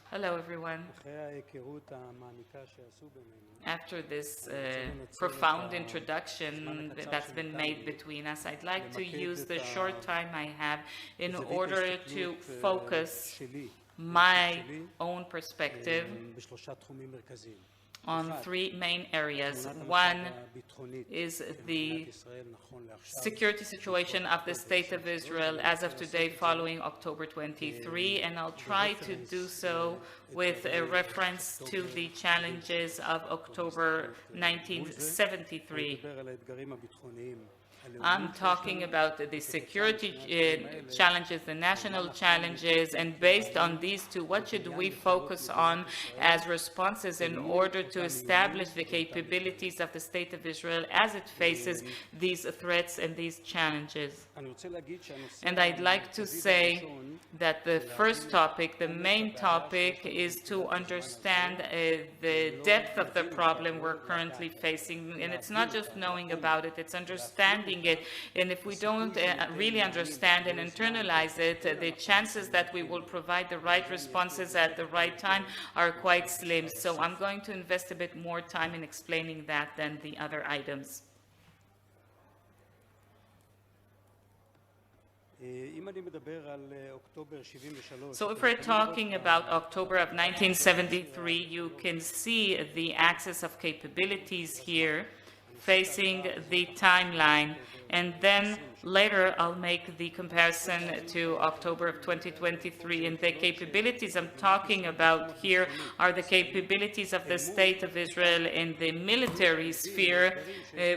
Hello, everyone. After this profound introduction that's been made between us, I'd like to use the short time I have in order to focus my own perspective on three main areas. One is the security situation of the State of Israel as of today following October 23, and I'll try to do so with a reference to the challenges of October 1973. I'm talking about the security challenges, the national challenges, and based on these two, what should we focus on as responses in order to establish the capabilities of the State of Israel as it faces these threats and these challenges? And I'd like to say that the first topic, the main topic, is to understand the depth of the problem we're currently facing. And it's not just knowing about it, it's understanding it. And if we don't really understand and internalize it, the chances that we will provide the right responses at the right time are quite slim. So I'm going to invest a bit more time in explaining that than the other items. So if we're talking about October of 1973, you can see the axis of capabilities here facing the timeline, and then later I'll make the comparison to October of 2023. And the capabilities I'm talking about here are the capabilities of the State of Israel in the military sphere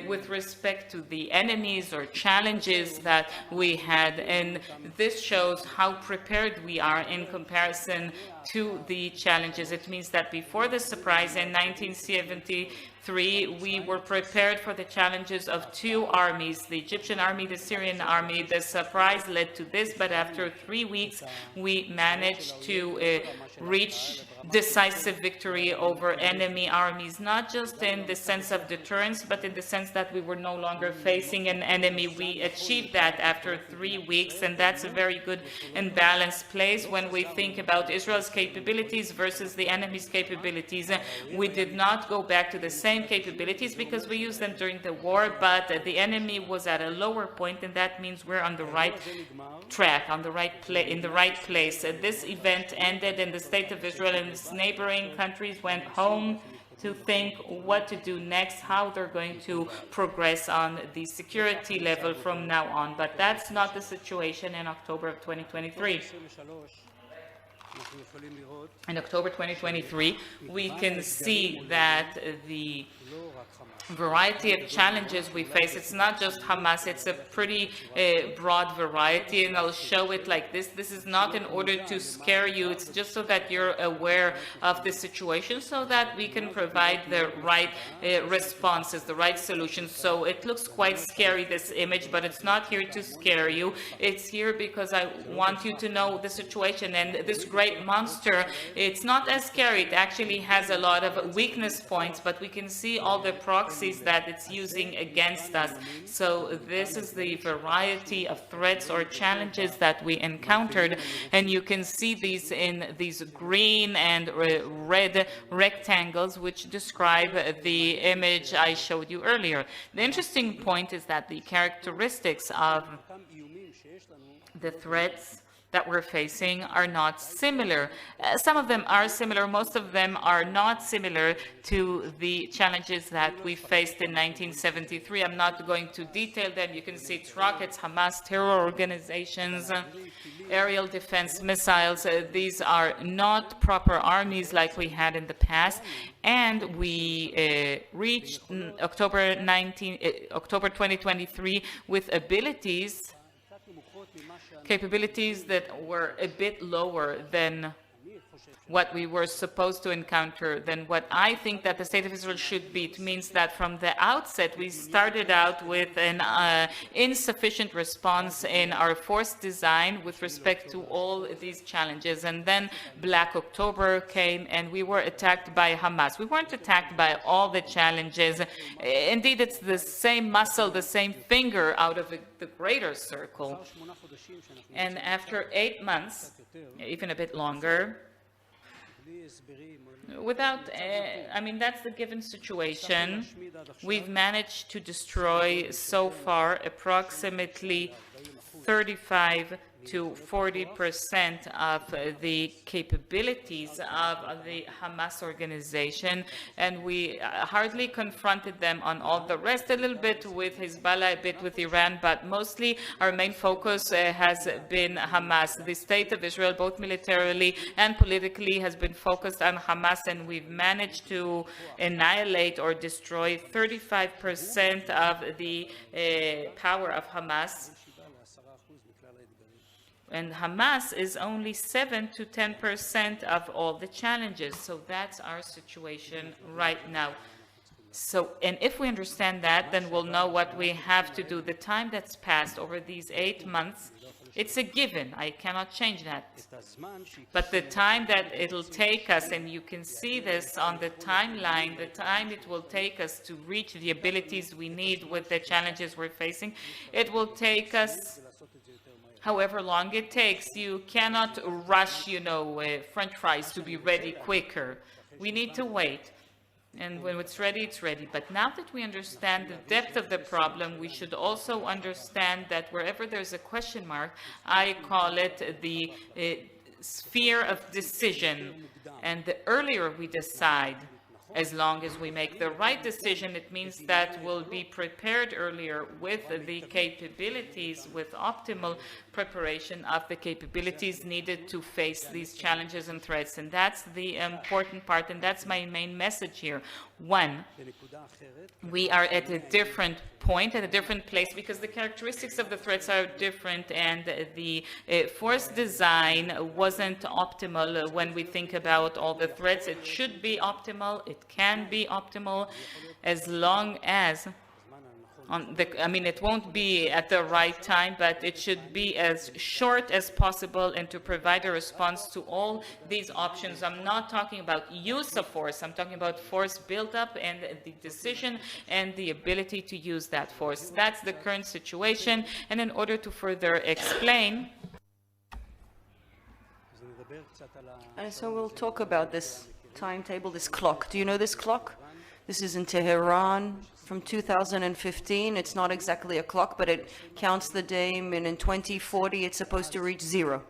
with respect to the enemies or challenges that we had. And this shows how prepared we are in comparison to the challenges. It means that before the surprise in 1973, we were prepared for the challenges of two armies, the Egyptian army, the Syrian army. The surprise led to this, but after 3 weeks, we managed to reach decisive victory over enemy armies, not just in the sense of deterrence, but in the sense that we were no longer facing an enemy. We achieved that after 3 weeks, and that's a very good and balanced place when we think about Israel's capabilities versus the enemy's capabilities. We did not go back to the same capabilities because we used them during the war, but the enemy was at a lower point, and that means we're on the right track, in the right place. This event ended, and the State of Israel and its neighboring countries went home to think what to do next, how they're going to progress on the security level from now on. But that's not the situation in October of 2023. In October 2023, we can see that the variety of challenges we face, it's not just Hamas, it's a pretty broad variety, and I'll show it like this. This is not in order to scare you, it's just so that you're aware of the situation so that we can provide the right responses, the right solutions. So it looks quite scary, this image, but it's not here to scare you. It's here because I want you to know the situation, and this great monster, it's not as scary. It actually has a lot of weakness points, but we can see all the proxies that it's using against us. So this is the variety of threats or challenges that we encountered, and you can see these in these green and red rectangles which describe the image I showed you earlier. The interesting point is that the characteristics of the threats that we're facing are not similar. Some of them are similar, most of them are not similar to the challenges that we faced in 1973. I'm not going to detail them. You can see it's rockets, Hamas, terror organizations, aerial defense missiles. These are not proper armies like we had in the past. And we reached October 2023 with capabilities that were a bit lower than what we were supposed to encounter, than what I think that the State of Israel should be. It means that from the outset, we started out with an insufficient response in our force design with respect to all these challenges. And then Black October came, and we were attacked by Hamas. We weren't attacked by all the challenges. Indeed, it's the same muscle, the same finger out of the greater circle. And after 8 months, even a bit longer, Without, I mean, that's the given situation. We've managed to destroy so far approximately 35 to 40% of the capabilities of the Hamas organization, and we hardly confronted them on all the rest, a little bit with Hezbollah, a bit with Iran, but mostly our main focus has been Hamas. The state of Israel, both militarily and politically, has been focused on Hamas, and we've managed to annihilate or destroy 35% of the power of Hamas. And Hamas is only 7 to 10% of all the challenges. So that's our situation right now. So, and if we understand that, then we'll know what we have to do. The time that's passed over these 8 months, it's a given. I cannot change that. But the time that it'll take us, and you can see this on the timeline, the time it will take us to reach the abilities we need with the challenges we're facing, it will take us however long it takes. You cannot rush, French fries to be ready quicker. We need to wait. And when it's ready, it's ready. But now that we understand the depth of the problem, we should also understand that wherever there's a question mark, I call it the sphere of decision. And the earlier we decide, as long as we make the right decision, it means that we'll be prepared earlier with the capabilities, with optimal preparation of the capabilities needed to face these challenges and threats. And that's the important part, and that's my main message here. One, we are at a different point, at a different place, because the characteristics of the threats are different, and the force design wasn't optimal when we think about all the threats. It should be optimal. It can be optimal as long as it won't be at the right time, but it should be as short as possible and to provide a response to all these options. I'm not talking about use of force. I'm talking about force buildup and the decision and the ability to use that force. That's the current situation. And in order to further explain, and so we'll talk about this timetable, this clock. Do you know this clock? This is in Tehran from 2015. It's not exactly a clock, but it counts the day, and in 2040 it's supposed to reach 0.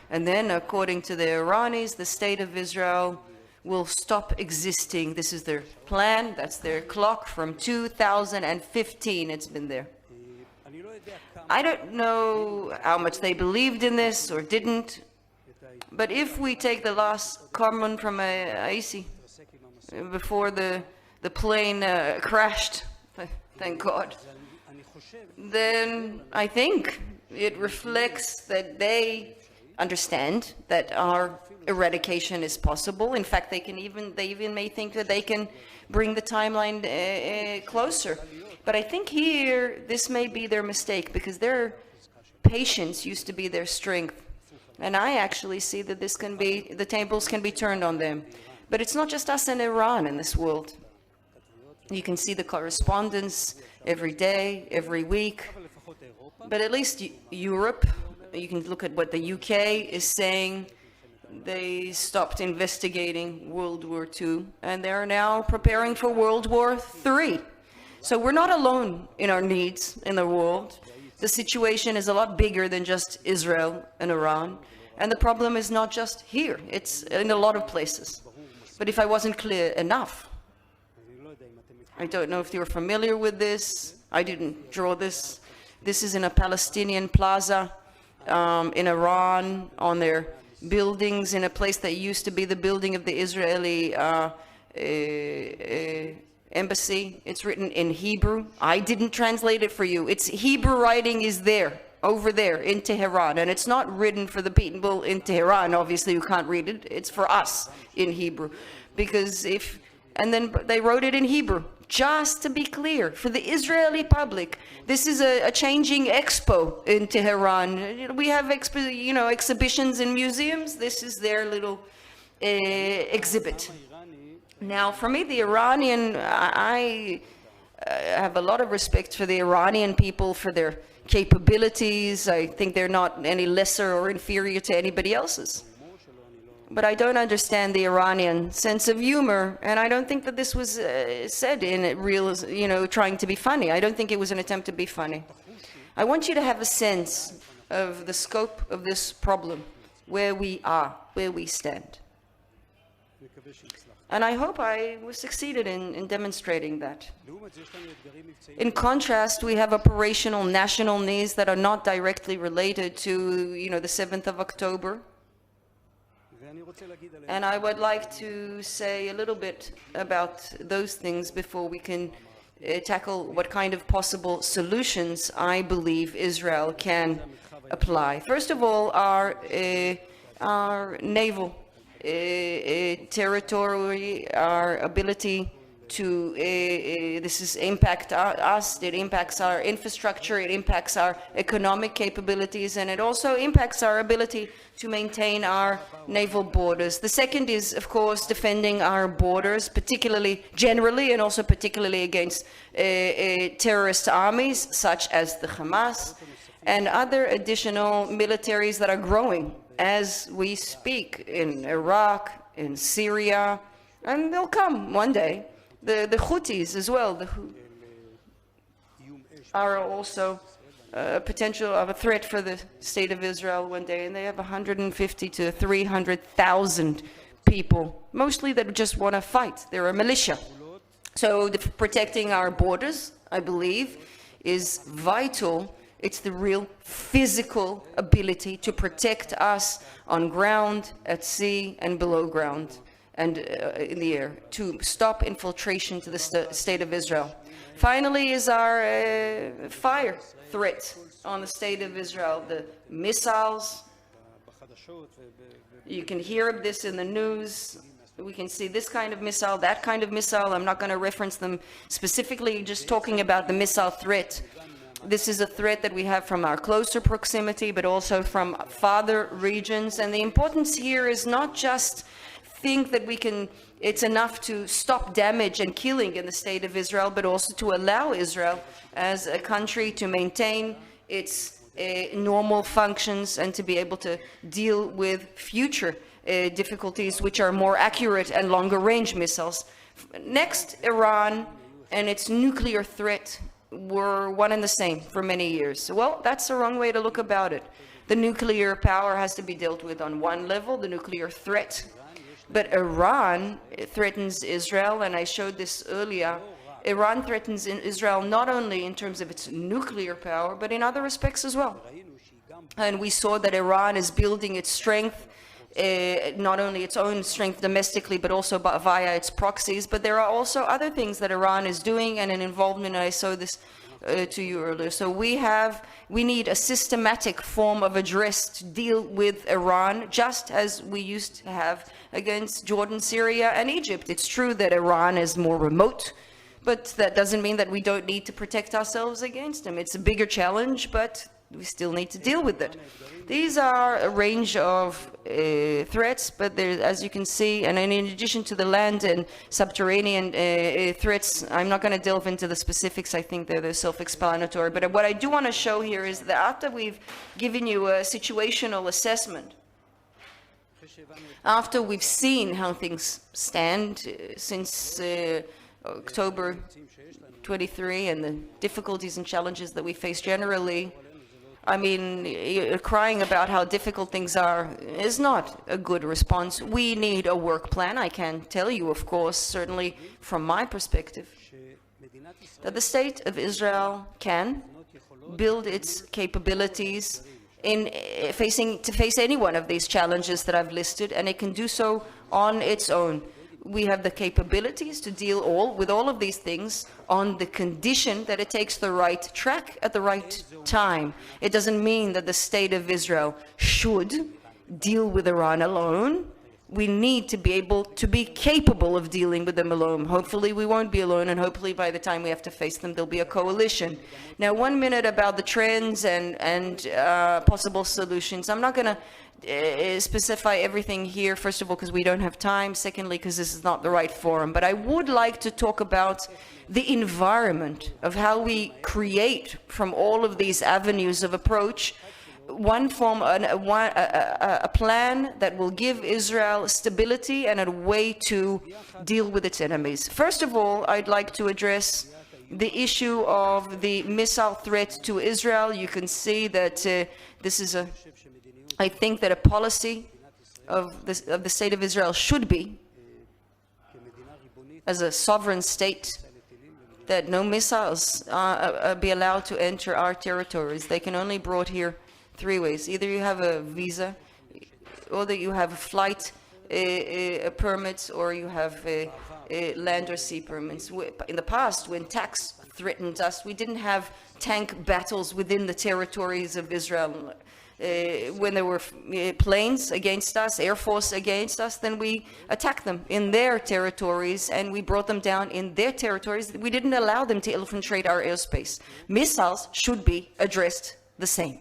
And then, according to the Iranis, the state of Israel will stop existing. This is their plan. That's their clock from 2015. It's been there. I don't know how much they believed in this or didn't, but if we take the last comment from Aisi, before the plane crashed, thank God, then I think it reflects that they understand that our eradication is possible. In fact, they even may think that they can bring the timeline closer. But I think here, this may be their mistake, because their patience used to be their strength. And I actually see that the tables can be turned on them. But it's not just us in Iran in this world. You can see the correspondence every day, every week. But at least Europe, you can look at what the UK is saying. They stopped investigating World War II, and they're now preparing for World War III. So we're not alone in our needs in the world. The situation is a lot bigger than just Israel and Iran. And the problem is not just here. It's in a lot of places. But if I wasn't clear enough, I don't know if you're familiar with this. I didn't draw this. This is in a Palestinian plaza in Iran, on their buildings, in a place that used to be the building of the Israeli embassy. It's written in Hebrew. I didn't translate it for you. It's Hebrew writing is there, over there in Tehran. And it's not written for the people in Tehran. Obviously, you can't read it. It's for us in Hebrew. Because and then they wrote it in Hebrew. Just to be clear, for the Israeli public, this is a changing expo in Tehran. We have exhibitions in museums. This is their little exhibit. Now, for me, the Iranian, I have a lot of respect for the Iranian people, for their capabilities. I think they're not any lesser or inferior to anybody else's. but I don't understand the Iranian sense of humor, and I don't think that this was said in a real, trying to be funny. I don't think it was an attempt to be funny. I want you to have a sense of the scope of this problem, where we are, where we stand. And I hope I succeeded in demonstrating that. In contrast, we have operational national needs that are not directly related to, the 7th of October. And I would like to say a little bit about those things before we can tackle what kind of possible solutions I believe Israel can apply. First of all, our naval territory, our ability to, impact us, it impacts our infrastructure, it impacts our economic capabilities, and it also impacts our ability to maintain our naval borders. The second is, of course, defending our borders, particularly generally, and also particularly against terrorist armies, such as the Hamas, and other additional militaries that are growing as we speak in Iraq, in Syria, and they'll come one day. The Houthis as well are also a potential of a threat for the state of Israel one day, and they have 150 to 300,000 people, mostly that just want to fight. They're a militia. So protecting our borders, I believe, is vital. It's the real physical ability to protect us on ground, at sea, and below ground, and in the air, to stop infiltration to the state of Israel. Finally is our fire threat on the state of Israel, the missiles. You can hear this in the news. We can see this kind of missile, that kind of missile. I'm not going to reference them specifically, just talking about the missile threat. This is a threat that we have from our closer proximity, but also from farther regions. And the importance here is not just think that it's enough to stop damage and killing in the state of Israel, but also to allow Israel as a country to maintain its normal functions and to be able to deal with future difficulties which are more accurate and longer range missiles. Next, Iran and its nuclear threat were one and the same for many years. Well, that's the wrong way to look about it. The nuclear power has to be dealt with on one level, the nuclear threat. But Iran threatens Israel, and I showed this earlier. Iran threatens Israel not only in terms of its nuclear power, but in other respects as well. And we saw that Iran is building its strength, not only its own strength domestically, but also via its proxies. But there are also other things that Iran is doing and an involvement, and I saw this to you earlier. So we need a systematic form of address to deal with Iran, just as we used to have against Jordan, Syria, and Egypt. It's true that Iran is more remote, but that doesn't mean that we don't need to protect ourselves against them. It's a bigger challenge, but we still need to deal with it. These are a range of threats, but there's, as you can see, and in addition to the land and subterranean threats, I'm not going to delve into the specifics. I think they're self-explanatory. But what I do want to show here is that after we've given you a situational assessment, after we've seen how things stand since October 23 and the difficulties and challenges that we face generally, I mean, crying about how difficult things are is not a good response. We need a work plan. I can tell you, of course, certainly from my perspective, that the state of Israel can build its capabilities in face any one of these challenges that I've listed, and it can do so on its own. We have the capabilities to deal with all of these things on the condition that it takes the right track at the right time. It doesn't mean that the state of Israel should deal with Iran alone. We need to be able to be capable of dealing with them alone. Hopefully we won't be alone, and hopefully by the time we have to face them, there'll be a coalition. Now, 1 minute about the trends and possible solutions. I'm not going to specify everything here, first of all, because we don't have time. Secondly, because this is not the right forum. But I would like to talk about the environment of how we create from all of these avenues of approach a plan that will give Israel stability and a way to deal with its enemies. First of all, I'd like to address the issue of the missile threat to Israel. You can see that this is I think that a policy of the state of Israel should be, as a sovereign state, that no missiles be allowed to enter our territories. They can only be brought here three ways. Either you have a visa, or that you have flight permits, or you have land or sea permits. In the past, when tanks threatened us, we didn't have tank battles within the territories of Israel. When there were planes against us, Air Force against us, then we attacked them in their territories and we brought them down in their territories. We didn't allow them to infiltrate our airspace. Missiles should be addressed the same.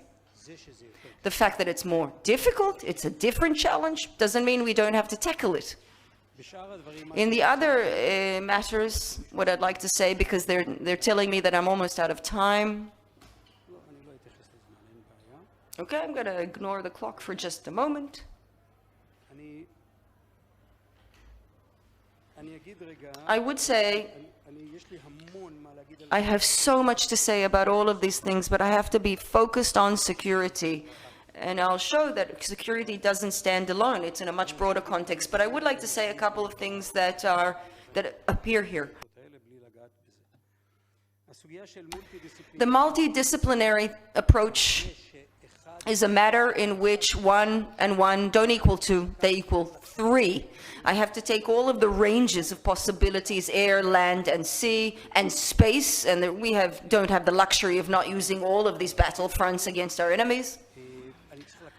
The fact that it's more difficult, it's a different challenge, doesn't mean we don't have to tackle it. In the other matters, what I'd like to say, because they're telling me that I'm almost out of time. Okay, I'm going to ignore the clock for just a moment. I would say I have so much to say about all of these things, but I have to be focused on security. And I'll show that security doesn't stand alone. It's in a much broader context. But I would like to say a couple of things that appear here. The multidisciplinary approach is a matter in which 1 and 1 don't equal 2, they equal 3. I have to take all of the ranges of possibilities, air, land, and sea, and space, and we don't have the luxury of not using all of these battlefronts against our enemies.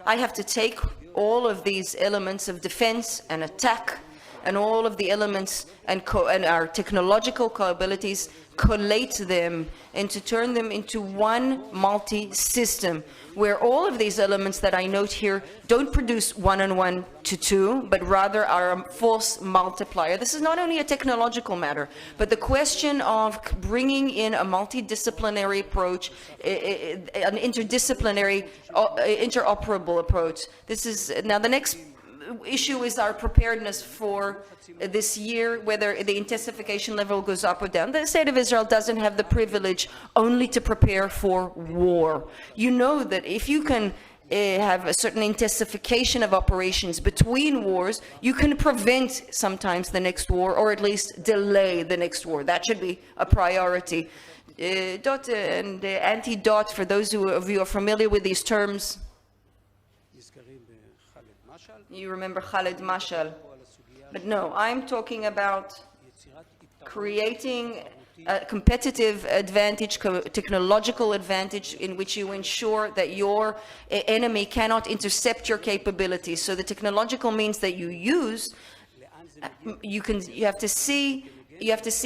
I have to take all of these elements of defense and attack, and all of the elements and our technological capabilities, collate them and to turn them into one multi-system where all of these elements that I note here don't produce 1 and 1 to 2, but rather are a force multiplier. This is not only a technological matter, but the question of bringing in a multidisciplinary approach, an interdisciplinary, interoperable approach. This is now the next issue is our preparedness for this year, whether the intensification level goes up or down. The state of Israel doesn't have the privilege only to prepare for war. You know that if you can have a certain intensification of operations between wars, you can prevent sometimes the next war, or at least delay the next war. That should be a priority. Dot and anti-dot, for those of you who are familiar with these terms, you remember Khaled Mashal. But no, I'm talking about creating a competitive advantage, technological advantage, in which you ensure that your enemy cannot intercept your capabilities. So the technological means that you use, you have to see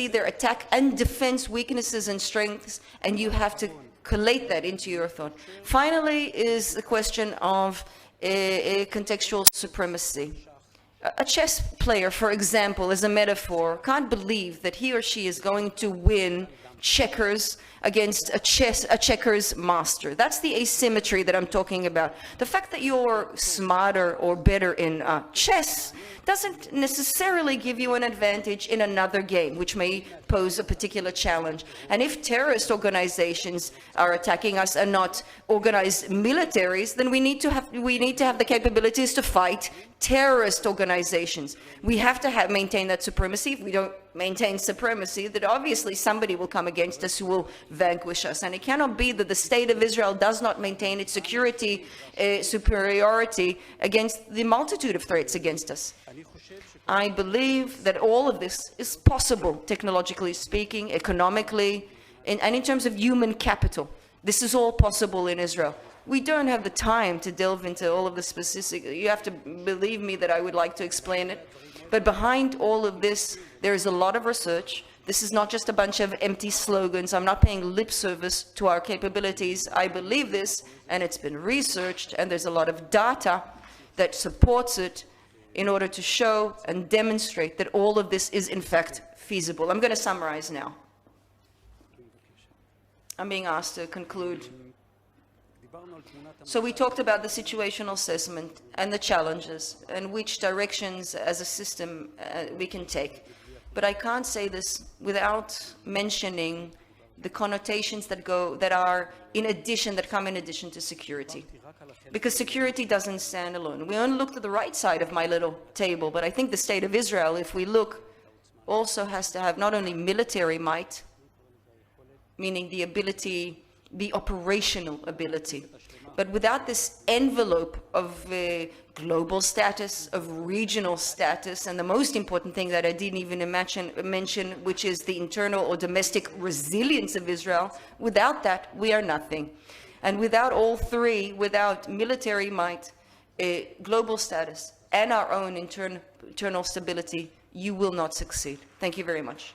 their attack and defense weaknesses and strengths, and you have to collate that into your thought. Finally is the question of contextual supremacy. A chess player, for example, as a metaphor, can't believe that he or she is going to win checkers against a checkers master. That's the asymmetry that I'm talking about. The fact that you're smarter or better in chess doesn't necessarily give you an advantage in another game, which may pose a particular challenge. And if terrorist organizations are attacking us and not organized militaries, then we need to have the capabilities to fight terrorist organizations. We have to maintain that supremacy. If we don't maintain supremacy, that obviously somebody will come against us who will vanquish us. And it cannot be that the state of Israel does not maintain its security superiority against the multitude of threats against us. I believe that all of this is possible, technologically speaking, economically, and in terms of human capital. This is all possible in Israel. We don't have the time to delve into all of the specifics. You have to believe me that I would like to explain it. But behind all of this, there is a lot of research. This is not just a bunch of empty slogans. I'm not paying lip service to our capabilities. I believe this, and it's been researched, and there's a lot of data that supports it in order to show and demonstrate that all of this is in fact feasible. I'm going to summarize now. I'm being asked to conclude. So we talked about the situational assessment and the challenges and which directions as a system we can take. But I can't say this without mentioning the connotations that come in addition to security. Because security doesn't stand alone. We only looked at the right side of my little table, but I think the state of Israel, if we look, also has to have not only military might, meaning the ability, the operational ability, but without this envelope of global status, of regional status, and the most important thing that I didn't even mention, which is the internal or domestic resilience of Israel, without that, we are nothing. And without all three, without military might, global status, and our own internal stability, you will not succeed. Thank you very much.